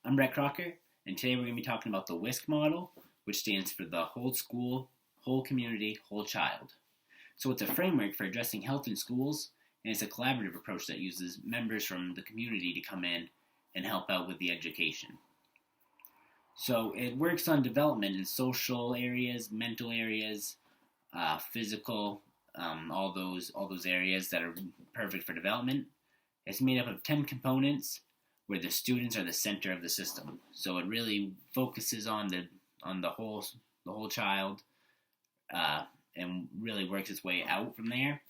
I'm Brett Crocker, and today we're going to be talking about the Wscc model, which stands for the whole school, whole community, whole child. So it's a framework for addressing health in schools, and it's a collaborative approach that uses members from the community to come in and help out with the education. So it works on development in social areas, mental areas, physical, all those areas that are perfect for development. It's made up of 10 components where the students are the center of the system. So it really focuses on the whole child, and really works its way out from there.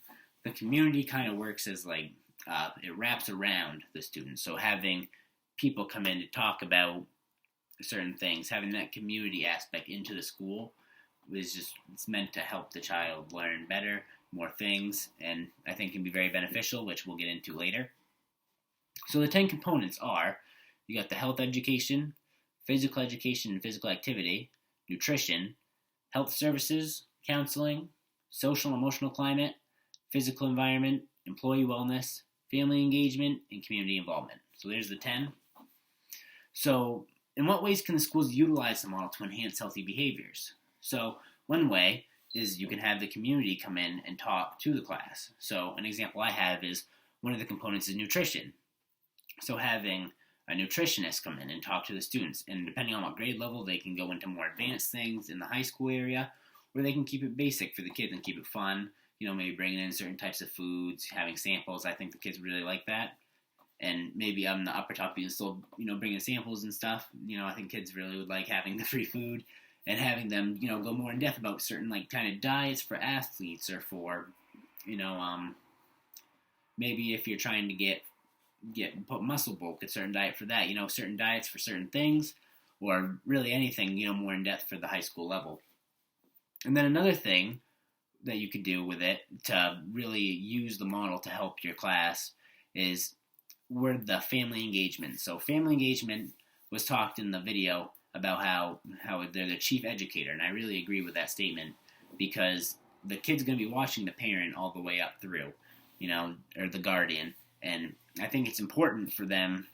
The community kind of works as it wraps around the students. So having people come in to talk about certain things, having that community aspect into the school it's meant to help the child learn better, more things, and I think can be very beneficial, which we'll get into later. So the 10 components are, you got the health education, physical education and physical activity, nutrition, health services, counseling, social and emotional climate, physical environment, employee wellness, family engagement, and community involvement. So there's the 10. So in what ways can the schools utilize the model to enhance healthy behaviors? So one way is you can have the community come in and talk to the class. So an example I have is one of the components is nutrition. So having a nutritionist come in and talk to the students, and depending on what grade level, they can go into more advanced things in the high school area, or they can keep it basic for the kids and keep it fun. Maybe bringing in certain types of foods, having samples. I think the kids really like that. And maybe on the upper top, you can still, bring in samples and stuff. I think kids really would like having the free food and having them, go more in depth about certain kind of diets for athletes or for, maybe if you're trying to put muscle bulk, a certain diet for that, certain diets for certain things, or really anything, more in depth for the high school level. And then another thing that you could do with it to really use the model to help your class is the family engagement. So family engagement was talked in the video about how they're the chief educator, and I really agree with that statement because the kid's going to be watching the parent all the way up through, or the guardian, and I think it's important for them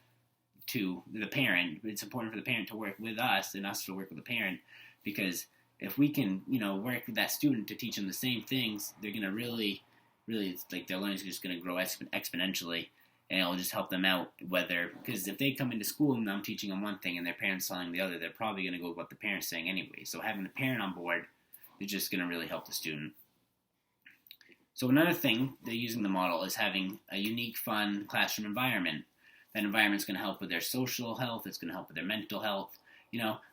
it's important for the parent to work with us and us to work with the parent, because if we can, work with that student to teach them the same things, they're going to really, their learning is just going to grow exponentially, and it'll just help them out, because if they come into school and I'm teaching them one thing and their parents telling the other, they're probably going to go with what the parent's saying anyway. So having the parent on board is just going to really help the student. So another thing they're using the model is having a unique, fun classroom environment. That environment's going to help with their social health. It's going to help with their mental health.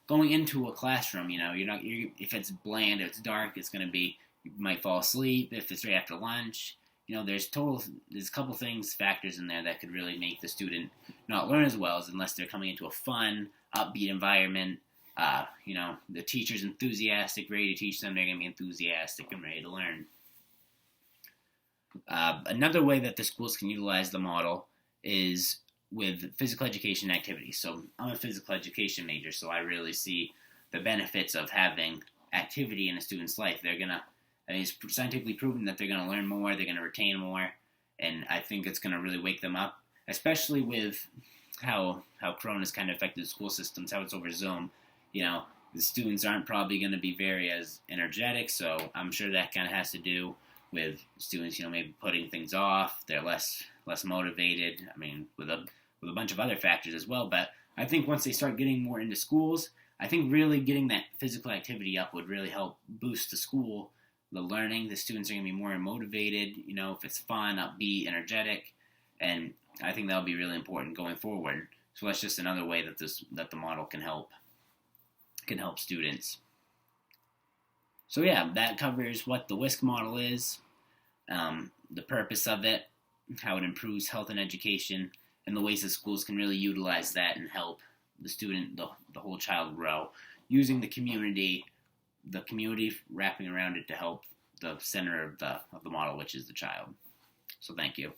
Going into a classroom, if it's bland, if it's dark, it's going to be, you might fall asleep if it's right after lunch. There's a couple factors in there that could really make the student not learn as well, unless they're coming into a fun, upbeat environment. The teacher's enthusiastic, ready to teach them. They're going to be enthusiastic and ready to learn. Another way that the schools can utilize the model is with physical education activities. So I'm a physical education major, so I really see the benefits of having activity in a student's life. It's scientifically proven that they're going to learn more, they're going to retain more, and I think it's going to really wake them up, especially with how Corona's kind of affected the school systems, how it's over Zoom. The students aren't probably going to be very as energetic, so I'm sure that kind of has to do with students, maybe putting things off. They're less motivated. With a bunch of other factors as well. But I think once they start getting more into schools, I think really getting that physical activity up would really help boost the school, the learning. The students are going to be more motivated. If it's fun, upbeat, energetic, and I think that'll be really important going forward. So that's just another way that the model can help students. So yeah, that covers what the Wscc model is, the purpose of it, how it improves health and education, and the ways that schools can really utilize that and help the student, the whole child grow, using the community wrapping around it to help the center of the model, which is the child. So thank you.